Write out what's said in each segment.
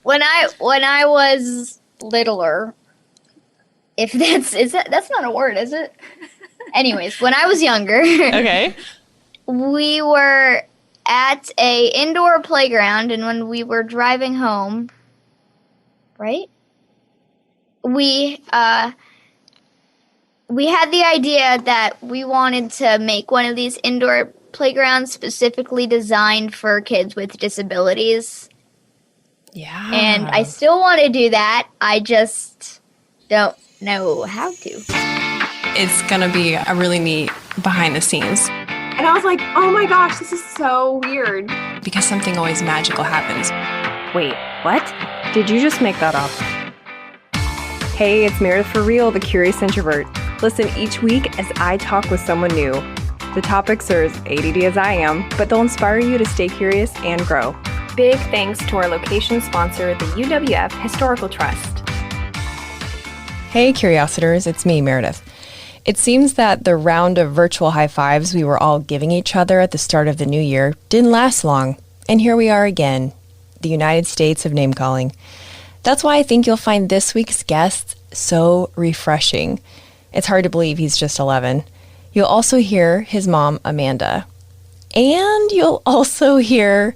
When I was littler, if that's not a word, is it? Anyways, when I was younger, Okay. we were at a indoor playground, and when we were driving home, right? We had the idea that we wanted to make one of these indoor playgrounds specifically designed for kids with disabilities. Yeah. And I still want to do that. I just don't know how to. It's going to be a really neat behind the scenes. And I was like, oh my gosh, this is so weird. Because something always magical happens. Wait, what? Did you just make that up? Hey, it's Meredith for Real, the Curious Introvert. Listen each week as I talk with someone new. The topics are as ADD as I am, but they'll inspire you to stay curious and grow. Big thanks to our location sponsor, the UWF Historical Trust. Hey, Curiositors, it's me, Meredith. It seems that the round of virtual high fives we were all giving each other at the start of the new year didn't last long. And here we are again, the United States of name-calling. That's why I think you'll find this week's guest so refreshing. It's hard to believe he's just 11. You'll also hear his mom, Amanda. And you'll also hear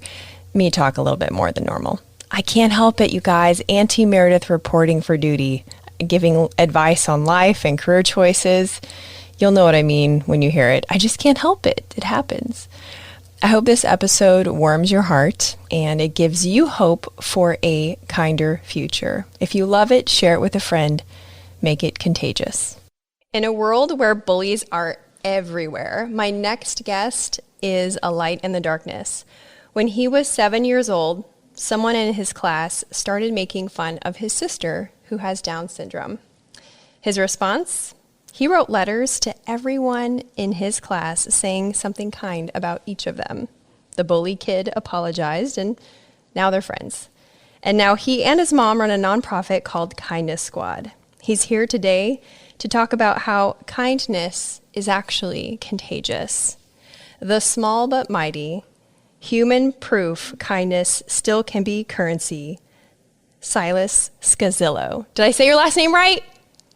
me talk a little bit more than normal. I can't help it, you guys. Auntie Meredith reporting for duty, giving advice on life and career choices. You'll know what I mean when you hear it. I just can't help it. It happens. I hope this episode warms your heart and it gives you hope for a kinder future. If you love it, share it with a friend. Make it contagious. In a world where bullies are everywhere, my next guest is a light in the darkness. When he was 7 years old, someone in his class started making fun of his sister who has Down syndrome. His response? He wrote letters to everyone in his class saying something kind about each of them. The bully kid apologized, and now they're friends. And now he and his mom run a nonprofit called Kindness Squad. He's here today to talk about how kindness is actually contagious. The small but mighty, human proof kindness still can be currency. Silas Scauzillo. Did I say your last name right?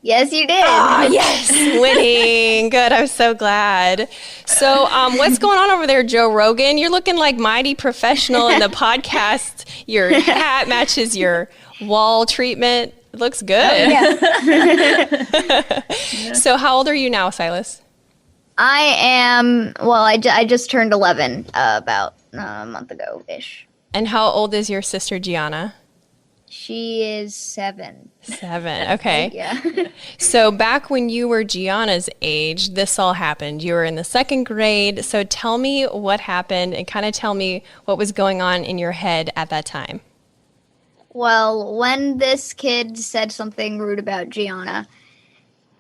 Yes, you did. Ah, yes, winning. Good, I'm so glad. So what's going on over there, Joe Rogan? You're looking like mighty professional in the podcast. Your hat matches your wall treatment. It looks good. Yeah. So how old are you now, Silas? I just turned 11 about a month ago-ish. And how old is your sister, Gianna? She is 7. 7, okay. Yeah. So back when you were Gianna's age, this all happened. You were in the 2nd grade. So tell me what happened and kind of tell me what was going on in your head at that time. Well, when this kid said something rude about Gianna,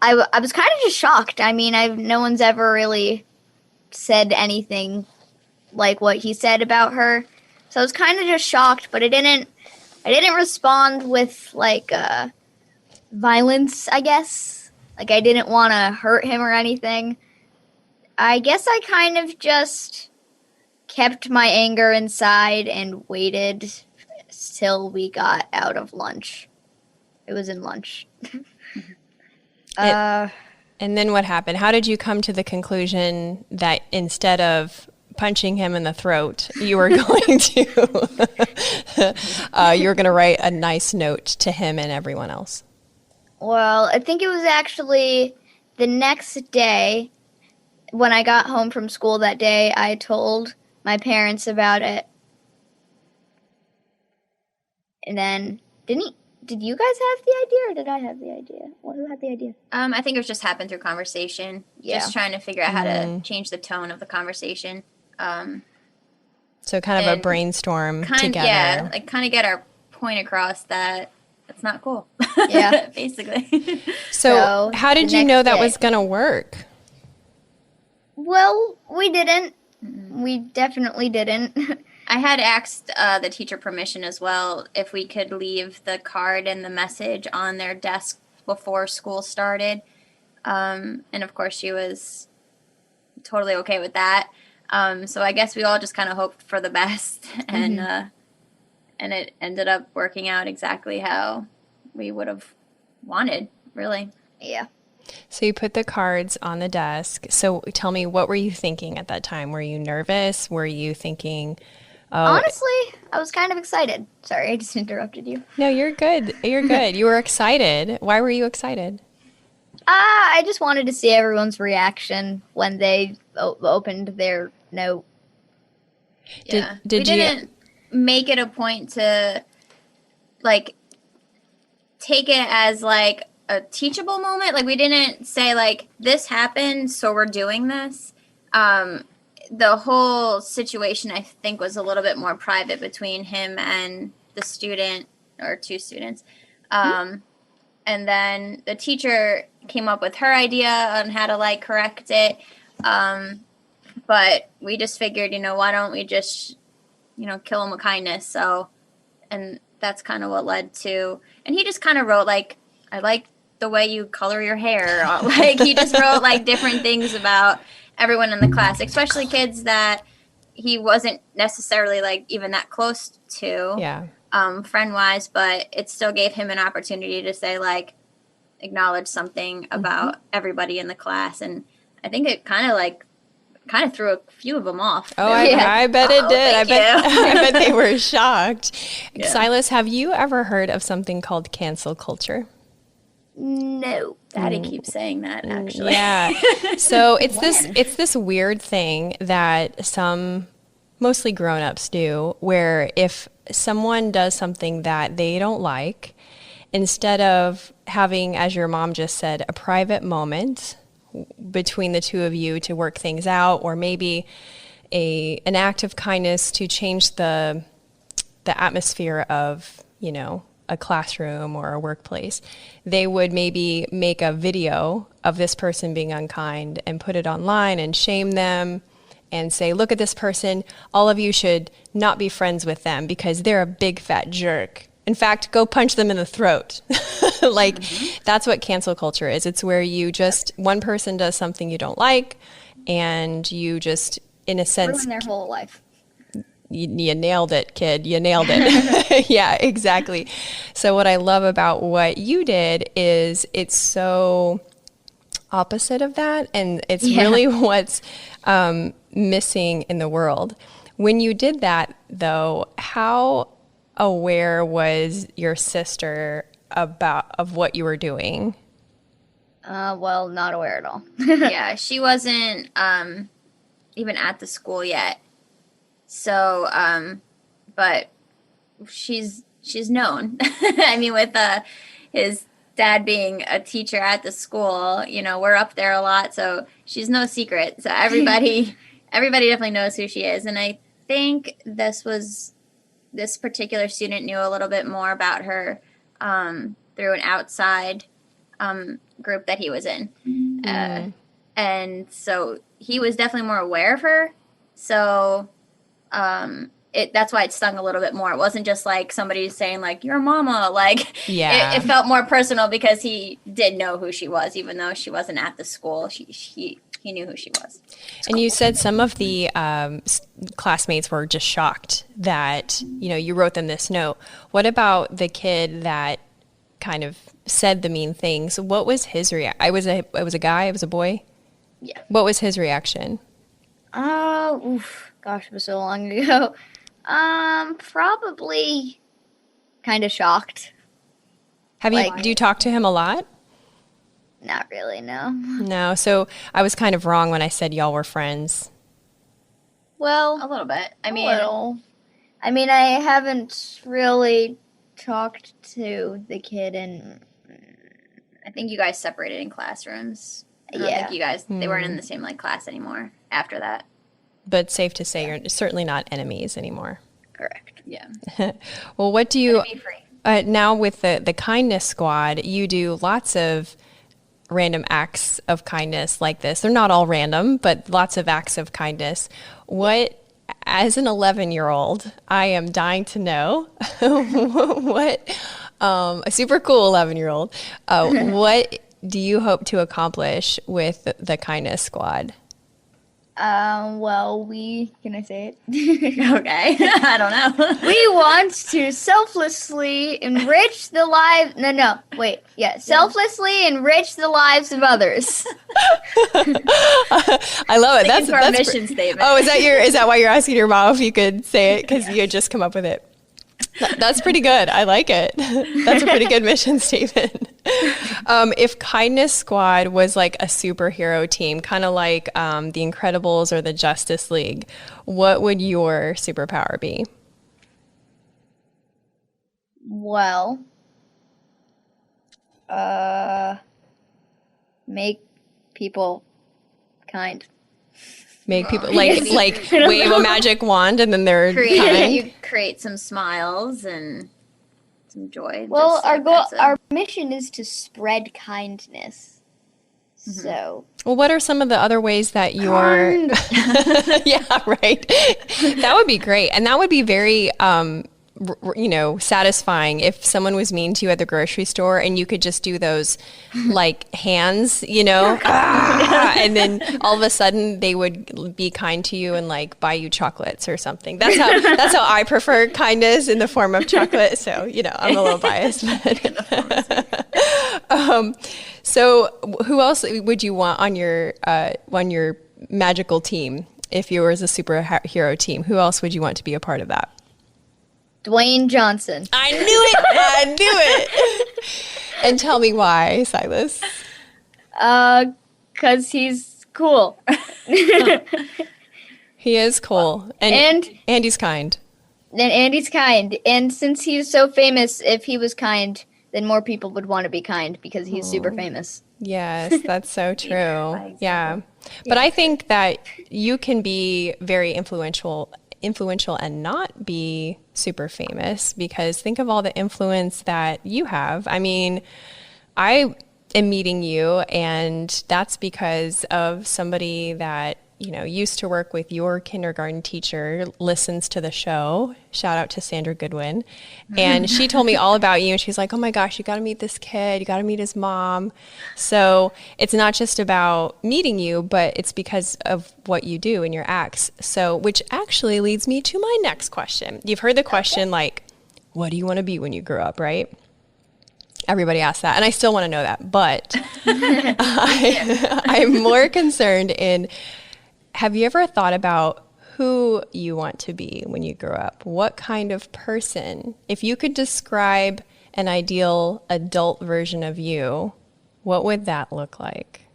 I was kind of just shocked. I mean, no one's ever really said anything like what he said about her. So I was kind of just shocked, but I didn't respond with, like, violence, I guess. Like, I didn't want to hurt him or anything. I guess I kind of just kept my anger inside and waited till we got out of lunch. It was in lunch. And then what happened? How did you come to the conclusion that instead of punching him in the throat, you were going to write a nice note to him and everyone else? Well, I think it was actually the next day when I got home from school that day, I told my parents about it. And then, did you guys have the idea or did I have the idea? Who had the idea? I think it was just happened through conversation. Yeah. Just trying to figure out how to change the tone of the conversation. So kind of a brainstorm together. Yeah, like kind of get our point across that it's not cool. Yeah. Basically. So how did you know that was going to work? Well, we didn't. We definitely didn't. I had asked the teacher permission as well if we could leave the card and the message on their desk before school started. And of course she was totally okay with that. So I guess we all just kind of hoped for the best and and it ended up working out exactly how we would have wanted, really. Yeah. So you put the cards on the desk. So tell me, what were you thinking at that time? Were you nervous? Were you thinking, oh, Honestly, I was kind of excited. Sorry, I just interrupted you. no, you're good. You're good. You were excited. Why were you excited? I just wanted to see everyone's reaction when they opened their note. Yeah. Did we didn't make it a point to, like, take it as, like, a teachable moment. Like, we didn't say, like, this happened, so we're doing this. The whole situation, I think, was a little bit more private between him and the student, or two students. And then the teacher came up with her idea on how to, like, correct it. But we just figured, why don't we just, kill him with kindness. So, and that's kind of what led to, and he just kind of wrote, like, I like the way you color your hair. Like, he just wrote, like, different things about everyone in the class, especially kids that he wasn't necessarily, like, even that close to, friend-wise, but it still gave him an opportunity to say, like, acknowledge something about everybody in the class. And I think it kind of threw a few of them off. Oh, I bet it did. I bet they were shocked. Yeah. Silas, have you ever heard of something called cancel culture? No. Daddy keeps saying that, actually. Yeah. So it's this weird thing that some mostly grown-ups do, where if someone does something that they don't like, instead of having, as your mom just said, a private moment between the two of you to work things out, or maybe an act of kindness to change the atmosphere of, a classroom or a workplace, they would maybe make a video of this person being unkind and put it online and shame them and say, look at this person, all of you should not be friends with them because they're a big fat jerk. In fact, go punch them in the throat. Like, that's what cancel culture is. It's where you just, one person does something you don't like, and you just, in a sense, Ruin their whole life. You nailed it, kid. You nailed it. Yeah, exactly. So what I love about what you did is it's so opposite of that, and it's really what's missing in the world. When you did that, though, how aware was your sister of what you were doing? Well, not aware at all. Yeah, she wasn't even at the school yet. So, but she's known. I mean, with his dad being a teacher at the school, we're up there a lot, so she's no secret. So everybody definitely knows who she is. And I think this particular student knew a little bit more about her through an outside group that he was in. And so he was definitely more aware of her. So that's why it stung a little bit more. It wasn't just like somebody saying, like, your mama. Like, it felt more personal because he did know who she was, even though she wasn't at the school. He knew who she was. And you said some of the classmates were just shocked that, you wrote them this note. What about the kid that kind of said the mean things? What was his reaction? It was a guy? It was a boy? Yeah. What was his reaction? Gosh, it was so long ago. Probably kind of shocked. Do you talk to him a lot? Not really, no. No, so I was kind of wrong when I said y'all were friends. Well, A little bit. a little. I mean, I haven't really talked to the kid in... I think you guys separated in classrooms. I don't think you guys, they weren't in the same, like, class anymore after that. But safe to say you're certainly not enemies anymore. Correct. Yeah. Well, what do you... Be free. Now with the kindness squad, you do lots of random acts of kindness like this. They're not all random, but lots of acts of kindness. What, as an 11-year-old, I am dying to know what, a super cool 11-year-old, what do you hope to accomplish with the kindness squad? Well, can I say it? Okay. I don't know. We want to selflessly enrich the lives. Selflessly enrich the lives of others. I love it. That's our mission statement. Oh, is that why you're asking your mom if you could say it? Because you had just come up with it. That's pretty good. I like it. That's a pretty good mission statement. If Kindness Squad was like a superhero team, kind of like the Incredibles or the Justice League, what would your superpower be? Well, make people kind. Make people like wave a magic wand and then they're kind. You create some smiles and some joy. Well, our mission is to spread kindness. Mm-hmm. So, well, what are some of the other ways that you're? Yeah, right. That would be great, and that would be very, satisfying if someone was mean to you at the grocery store and you could just do those, like hands, and then all of a sudden they would be kind to you and like buy you chocolates or something. That's how I prefer kindness in the form of chocolate. So I'm a little biased. So who else would you want on your magical team if you were as a superhero team? Who else would you want to be a part of that? Dwayne Johnson. I knew it. And tell me why, Silas. 'Cause he's cool. He is cool. And he's kind. And Andy's kind. And since he's so famous, if he was kind, then more people would want to be kind because he's super famous. Yes, that's so true. Yeah. But I think that you can be very influential and not be super famous, because think of all the influence that you have. I mean, I am meeting you, and that's because of somebody that used to work with your kindergarten teacher, listens to the show. Shout out to Sandra Goodwin. And she told me all about you, and she's like, oh my gosh, you got to meet this kid. You got to meet his mom. So it's not just about meeting you, but it's because of what you do in your acts. So, which actually leads me to my next question. You've heard the question, like, what do you want to be when you grow up, right? Everybody asks that, and I still want to know that. But I'm more concerned in, have you ever thought about who you want to be when you grow up? What kind of person? If you could describe an ideal adult version of you, what would that look like?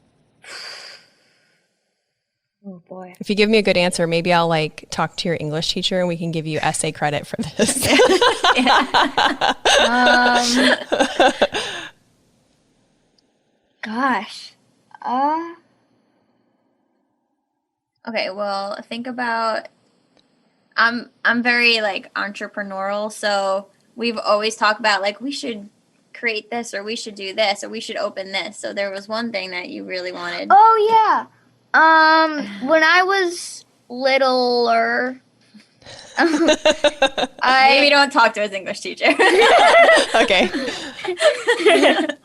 Oh boy. If you give me a good answer, maybe I'll talk to your English teacher and we can give you essay credit for this. Gosh. Okay, well, think about, I'm very entrepreneurial, so we've always talked about we should create this, or we should do this, or we should open this. So there was one thing that you really wanted. Oh yeah. When I was littler, maybe don't talk to his English teacher. Okay.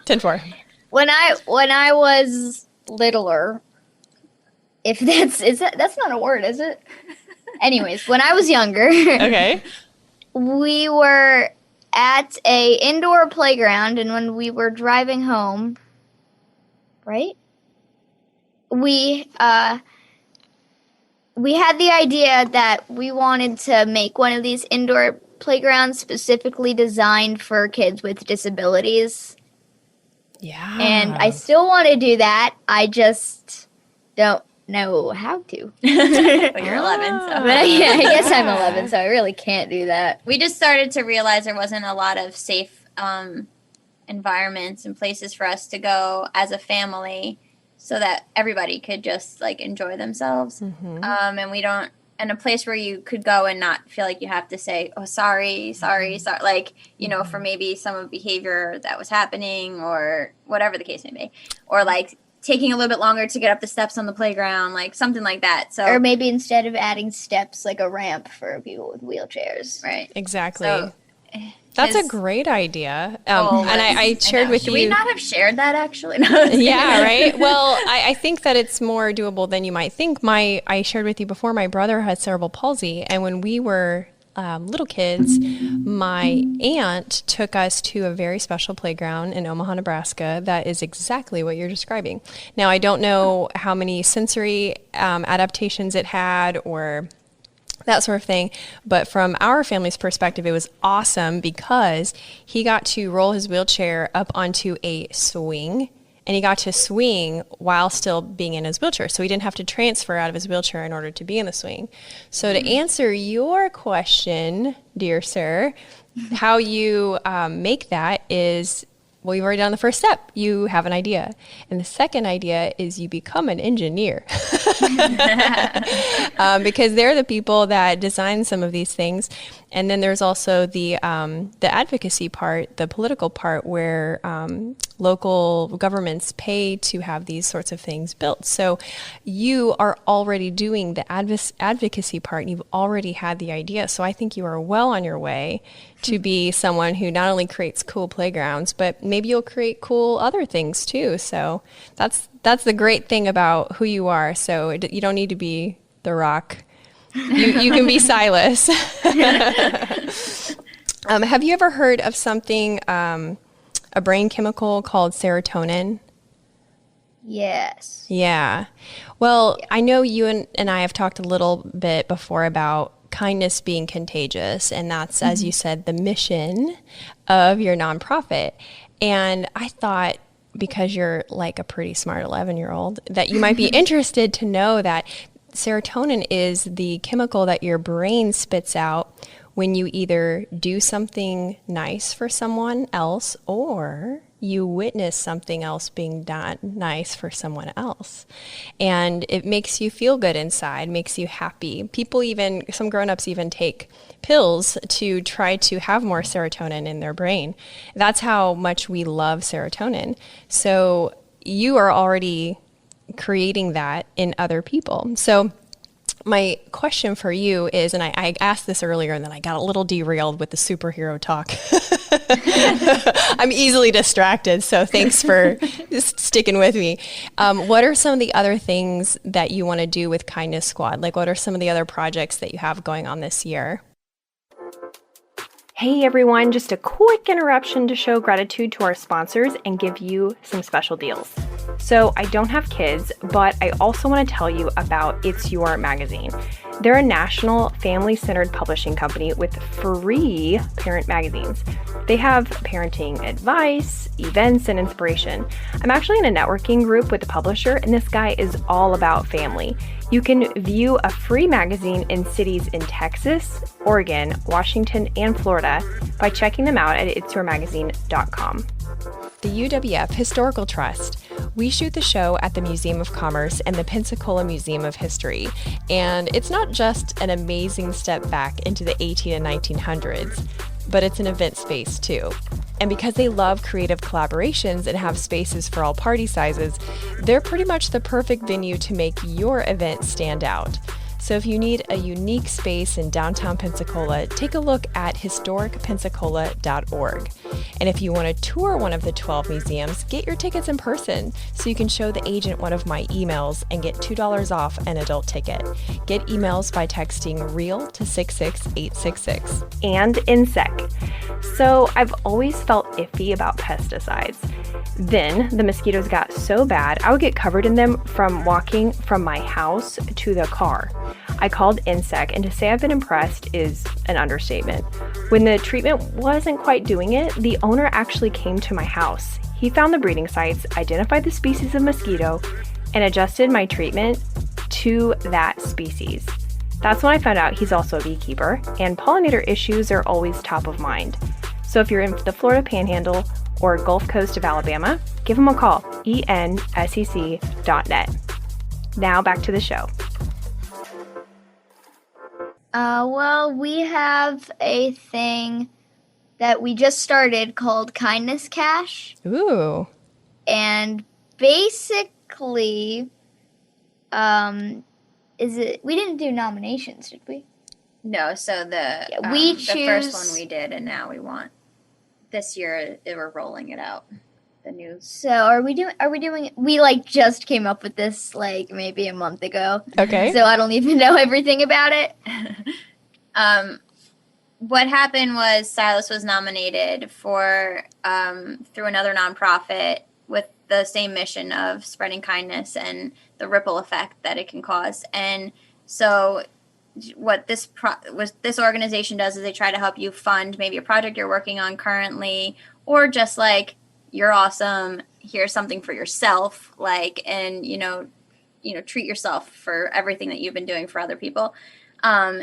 10-4. When I was littler, if that's not a word, is it? Anyways, when I was younger, okay, we were at a indoor playground, and when we were driving home, right? We had the idea that we wanted to make one of these indoor playgrounds specifically designed for kids with disabilities. Yeah. And I still want to do that. I just don't know how to. But you're 11, so. But yeah, I guess I'm 11, so I really can't do that. We just started to realize there wasn't a lot of safe environments and places for us to go as a family, so that everybody could just enjoy themselves. Mm-hmm. And a place where you could go and not feel like you have to say, oh, sorry, mm-hmm. For maybe some behavior that was happening, or whatever the case may be, or taking a little bit longer to get up the steps on the playground, something like that. So, or maybe instead of adding steps, a ramp for people with wheelchairs. Right. Exactly. So, That's a great idea. goal And I was- shared know. with Should you. we not have shared that actually? No, I'm just Yeah, kidding. right. Well, I think that it's more doable than you might think. I shared with you before, my brother had cerebral palsy, and when we were little kids, my aunt took us to a very special playground in Omaha, Nebraska that is exactly what you're describing. Now, I don't know how many sensory adaptations it had or that sort of thing. But from our family's perspective, it was awesome because he got to roll his wheelchair up onto a swing, and he got to swing while still being in his wheelchair. So he didn't have to transfer out of his wheelchair in order to be in the swing. So to answer your question, dear sir, how you make that is, well, you've already done the first step. You have an idea. And the second idea is you become an engineer. Because they're the people that design some of these things. And then there's also the advocacy part, the political part, where local governments pay to have these sorts of things built. So you are already doing the advocacy part, and you've already had the idea. So I think you are well on your way to be someone who not only creates cool playgrounds, but maybe you'll create cool other things too. So that's the great thing about who you are. So you don't need to be The Rock. You can be Silas. Have you ever heard of something, a brain chemical called serotonin? Yes. Yeah. Well, I know you and I have talked a little bit before about kindness being contagious, and that's, as you said, the mission of your nonprofit. And I thought, because you're like a pretty smart 11-year-old, that you might be interested to know that serotonin is the chemical that your brain spits out when you either do something nice for someone else or you witness something else being done nice for someone else. And it makes you feel good inside, makes you happy. People even, some grown-ups even take pills to try to have more serotonin in their brain. That's how much we love serotonin. So you are already creating that in other people. So my question for you is, and I asked this earlier and then I got a little derailed with the superhero talk. I'm easily distracted, so thanks for sticking with me. What are some of the other things that you want to do with Kindness Squad? Like, what are some of the other projects that you have going on this year? Hey everyone, just a quick interruption to show gratitude to our sponsors and give you some special deals. So I don't have kids, but I also want to tell you about It's Your Magazine. They're a national family-centered publishing company with free parent magazines. They have parenting advice, events, and inspiration. I'm actually in a networking group with the publisher, and this guy is all about family. You can view a free magazine in cities in Texas, Oregon, Washington, and Florida by checking them out at itsyourmagazine.com. The UWF Historical Trust. We shoot the show at the Museum of Commerce and the Pensacola Museum of History. And it's not just an amazing step back into the 18 and 1900s, but it's an event space too. And because they love creative collaborations and have spaces for all party sizes, they're pretty much the perfect venue to make your event stand out. So if you need a unique space in downtown Pensacola, take a look at historicpensacola.org. And if you want to tour one of the 12 museums, get your tickets in person so you can show the agent one of my emails and get $2 off an adult ticket. Get emails by texting REAL to 66866. And INSEC. So I've always felt iffy about pesticides. Then the mosquitoes got so bad, I would get covered in them from walking from my house to the car. I called INSEC, and to say I've been impressed is an understatement. When the treatment wasn't quite doing it, the owner actually came to my house. He found the breeding sites, identified the species of mosquito, and adjusted my treatment to that species. That's when I found out he's also a beekeeper, and pollinator issues are always top of mind. So if you're in the Florida Panhandle or Gulf Coast of Alabama, give him a call, ensec.net. Now back to the show. Well, we have a thing that we just started called Kindness Cash. Ooh. And basically, we didn't do nominations, did we? No, so the we the first choose- one we did, and now we want this year they were rolling it out. The new. So are we doing? We like just came up with this like maybe a month ago. Okay. So I don't even know everything about it. What happened was Silas was nominated for through another nonprofit with the same mission of spreading kindness and the ripple effect that it can cause. And so what this organization does is they try to help you fund maybe a project you're working on currently, or just like, you're awesome, here's something for yourself, like, and treat yourself for everything that you've been doing for other people.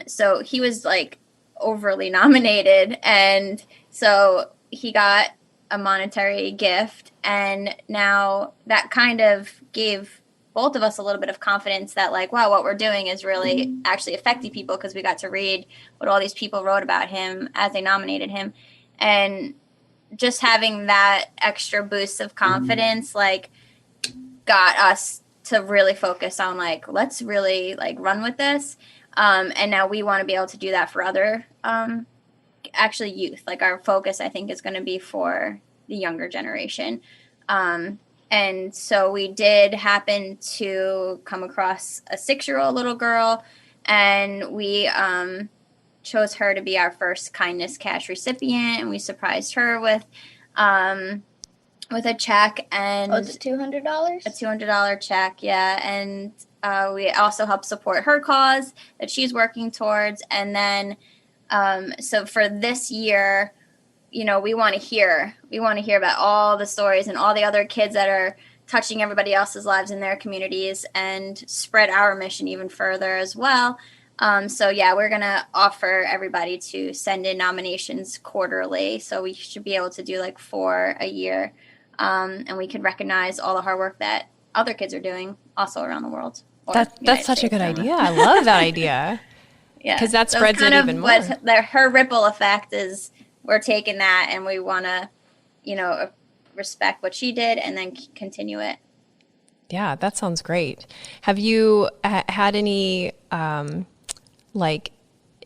So he was like overly nominated, and so he got a monetary gift, and now that kind of gave both of us a little bit of confidence that like, wow, what we're doing is really actually affecting people, because we got to read what all these people wrote about him as they nominated him. And just having that extra boost of confidence like got us to really focus on like, let's really like run with this. And now we want to be able to do that for other actually youth. Like our focus, I think, is going to be for the younger generation. And so we did happen to come across a 6-year-old little girl, and we chose her to be our first kindness cash recipient, and we surprised her with a check. And it's $200. A $200 check, yeah. And we also help support her cause that she's working towards. And then so for this year, we want to hear about all the stories and all the other kids that are touching everybody else's lives in their communities, and spread our mission even further as well. So yeah, we're going to offer everybody to send in nominations quarterly. So we should be able to do like 4 a year. And we can recognize all the hard work that other kids are doing also around the world. That's such a good idea. I love that idea. Yeah. Because that spreads it even more. Her ripple effect is, we're taking that and we want to, respect what she did and then continue it. Yeah, that sounds great. Have you had any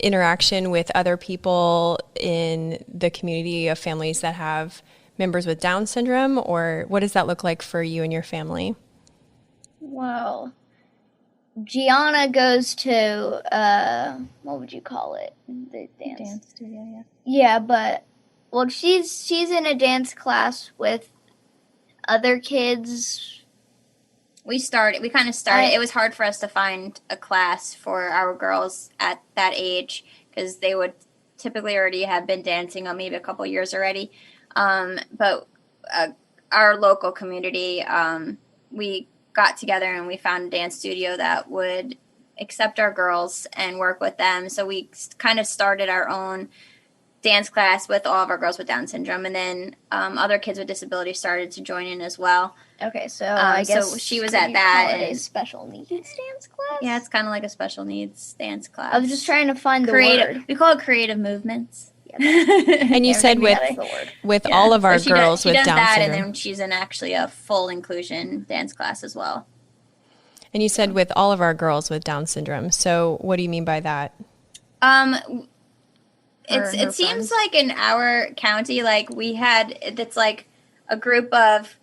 interaction with other people in the community of families that have members with Down syndrome, or what does that look like for you and your family? Well, Gianna goes to what would you call it? The dance studio, yeah. Yeah, but she's in a dance class with other kids. We kind of started. It was hard for us to find a class for our girls at that age, because they would typically already have been dancing on maybe a couple years already. But our local community, we got together and we found a dance studio that would accept our girls and work with them. So we kind of started our own dance class with all of our girls with Down syndrome, and then other kids with disabilities started to join in as well. Okay, so I guess so she was at that, and a special needs dance class. Yeah, it's kind of like a special needs dance class. I was just trying to find the word. We call it creative movements. And you said with all of our girls with Down syndrome. And then she's in actually a full inclusion dance class as well. And you said with all of our girls with Down syndrome. So what do you mean by that? It seems like in our county, like it's like a group of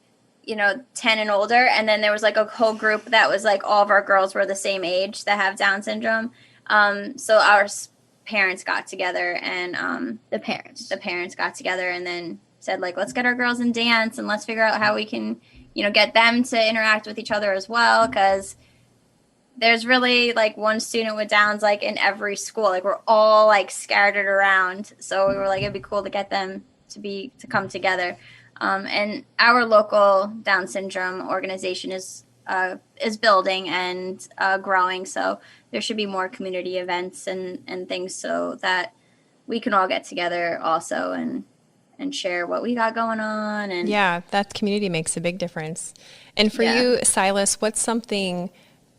10 and older, and then there was like a whole group that was like all of our girls were the same age that have Down syndrome. So our parents got together, and the parents got together and then said like, let's get our girls in dance and let's figure out how we can get them to interact with each other as well, because there's really like one student with Downs like in every school. Like we're all like scattered around, so we were like, it'd be cool to get them to come together. And our local Down syndrome organization is building and growing, so there should be more community events and things so that we can all get together also and share what we got going on. And yeah, that community makes a big difference. And for you, Silas, what's something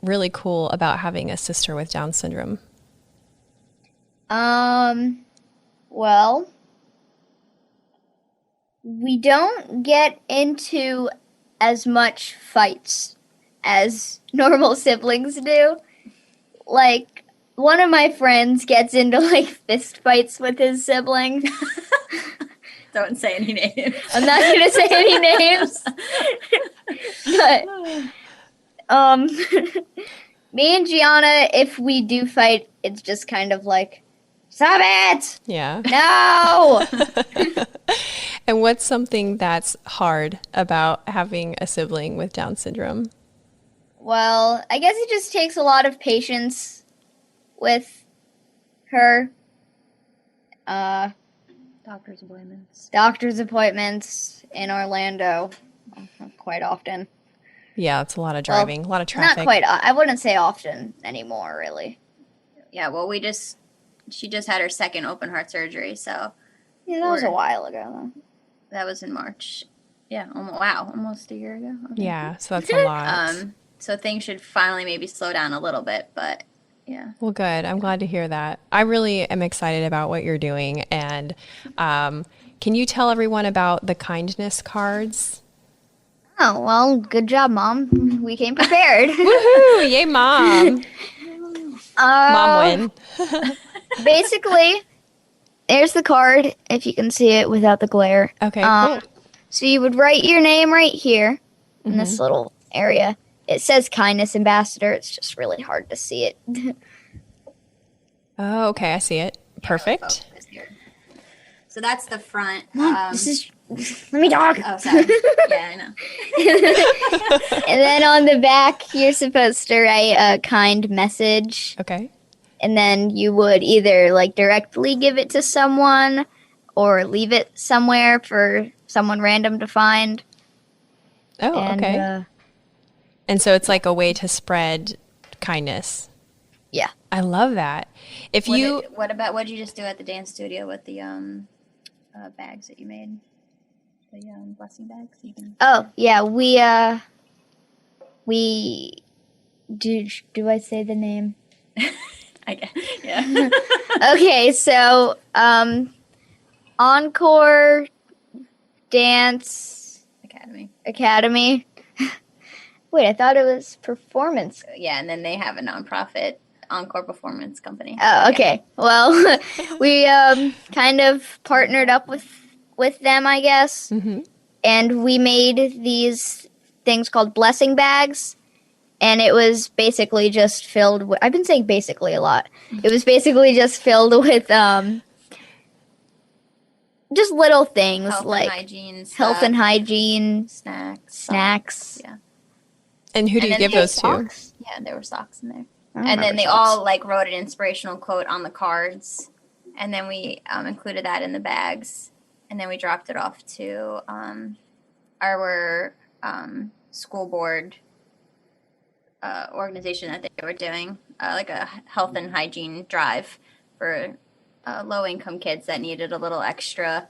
really cool about having a sister with Down syndrome? Well, we don't get into as much fights as normal siblings do. Like, one of my friends gets into like fist fights with his sibling. Don't say any names. I'm not going to say any names. But, me and Gianna, if we do fight, it's just kind of like, stop it! Yeah. No! And what's something that's hard about having a sibling with Down syndrome? Well, I guess it just takes a lot of patience with her. Doctor's appointments. Doctor's appointments in Orlando quite often. Yeah, it's a lot of driving, a lot of traffic. Not quite. I wouldn't say often anymore, really. Yeah, well, she just had her second open heart surgery, so. Yeah, that was a while ago, though. That was in March. Yeah, almost a year ago. Okay. Yeah, so that's a lot. So things should finally maybe slow down a little bit, but yeah. Well, good. I'm glad to hear that. I really am excited about what you're doing. And can you tell everyone about the kindness cards? Oh, well, good job, Mom. We came prepared. Woohoo! Yay, Mom. Mom win. Basically, there's the card, if you can see it without the glare. Okay, cool. So you would write your name right here in this little area. It says Kindness Ambassador. It's just really hard to see it. Oh, okay. I see it. Perfect. So that's the front. This is... Let me talk. Oh, sorry. Yeah, I know. And then on the back, you're supposed to write a kind message. Okay. And then you would either like directly give it to someone or leave it somewhere for someone random to find. Oh, okay. And so it's like a way to spread kindness. Yeah. I love that. What did you just do at the dance studio with the bags that you made? The blessing bags? Oh, yeah. We do I say the name? I guess, yeah. Okay, so Encore Dance Academy. Wait, I thought it was performance. Yeah, and then they have a nonprofit Encore Performance Company. Oh, okay. Well, we kind of partnered up with them, I guess. Mm-hmm. And we made these things called blessing bags. And it was basically just filled with... I've been saying basically a lot. It was basically just filled with just little things like health and hygiene, snacks. Yeah. And who do you give those to? Yeah, there were socks in there. And then they all wrote an inspirational quote on the cards. And then we included that in the bags. And then we dropped it off to our school board organization that they were doing, like a health and hygiene drive for low-income kids that needed a little extra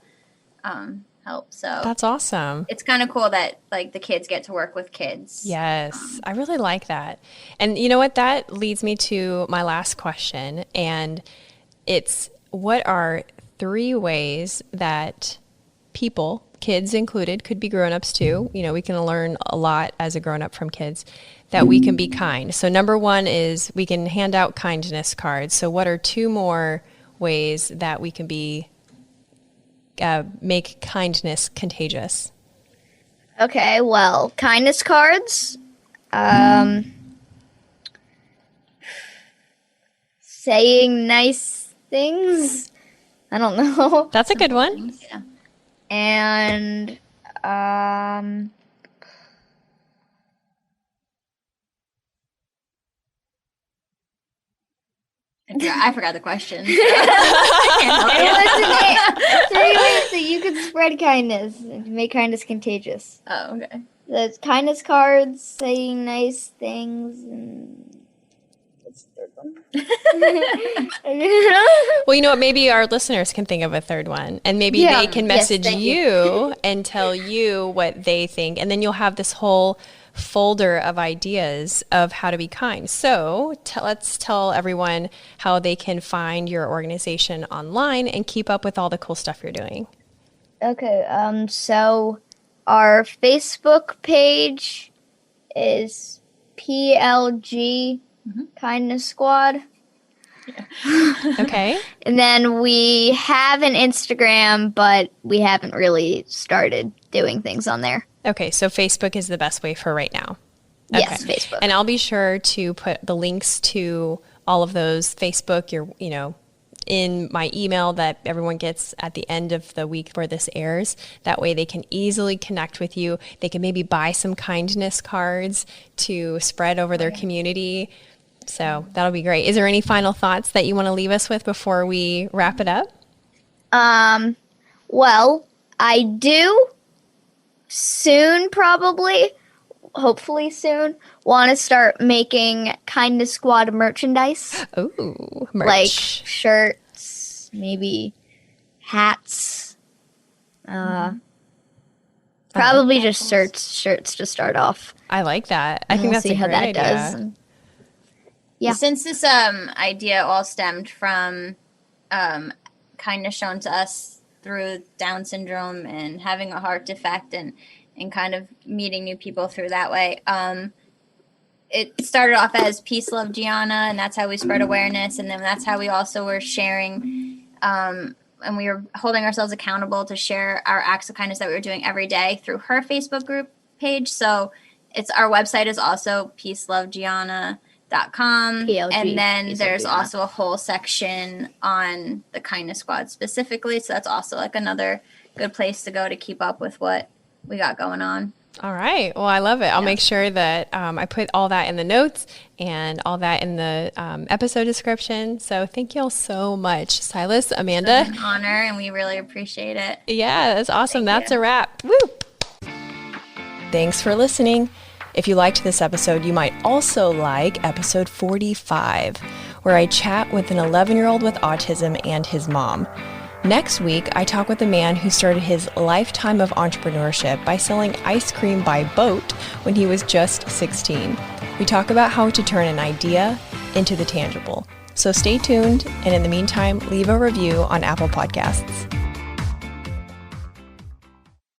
help. So that's awesome. It's kind of cool that the kids get to work with kids. Yes, I really like that. And you know what? That leads me to my last question, and it's what are 3 ways that people, kids included, could be grown-ups too. You know, we can learn a lot as a grown-up from kids, that we can be kind. So number 1 is we can hand out kindness cards. So what are 2 more ways that we can be make kindness contagious? Okay, well, kindness cards, saying nice things. I don't know. That's a good one. Yeah. And I forgot the question. So. It was 3 ways that you could spread kindness and make kindness contagious. Oh, okay. There's kindness cards, saying nice things, and what's the third one? Well, you know what? Maybe our listeners can think of a 3rd one, and maybe they can message you and tell you what they think, and then you'll have this whole folder of ideas of how to be kind. So let's tell everyone how they can find your organization online and keep up with all the cool stuff you're doing. Okay, so our Facebook page is PLG Kindness Squad. Okay. And then we have an Instagram, but we haven't really started doing things on there. Okay, so Facebook is the best way for right now. Yes, Facebook. And I'll be sure to put the links to all of those Facebook, in my email that everyone gets at the end of the week where this airs. That way they can easily connect with you. They can maybe buy some kindness cards to spread over their community. So that'll be great. Is there any final thoughts that you want to leave us with before we wrap it up? Well, I do soon, probably, hopefully soon, want to start making Kindness Squad merchandise. Ooh, merch. Like shirts, maybe hats. Probably just shirts to start off. I like that. I think We'll that's see a how great that idea. does. And yeah. Since this idea all stemmed from kindness shown to us through Down syndrome and having a heart defect and kind of meeting new people through that way. It started off as Peace, Love, Gianna, and that's how we spread awareness. And then that's how we also were sharing, and we were holding ourselves accountable to share our acts of kindness that we were doing every day through her Facebook group page. So our website is also peacelovegianna.com. PLG, And then Peace there's Love Gianna. also a whole section on the Kindness Squad specifically. So that's also like another good place to go to keep up with what we got going on. All right. Well, I love it. I'll make sure that I put all that in the notes and all that in the episode description. So thank you all so much, Silas, Amanda. It's an honor, and we really appreciate it. Yeah, that's awesome. That's you. a wrap. Woo! Thanks for listening. If you liked this episode, you might also like episode 45, where I chat with an 11-year-old with autism and his mom. Next week, I talk with a man who started his lifetime of entrepreneurship by selling ice cream by boat when he was just 16. We talk about how to turn an idea into the tangible. So stay tuned, and in the meantime, leave a review on Apple Podcasts.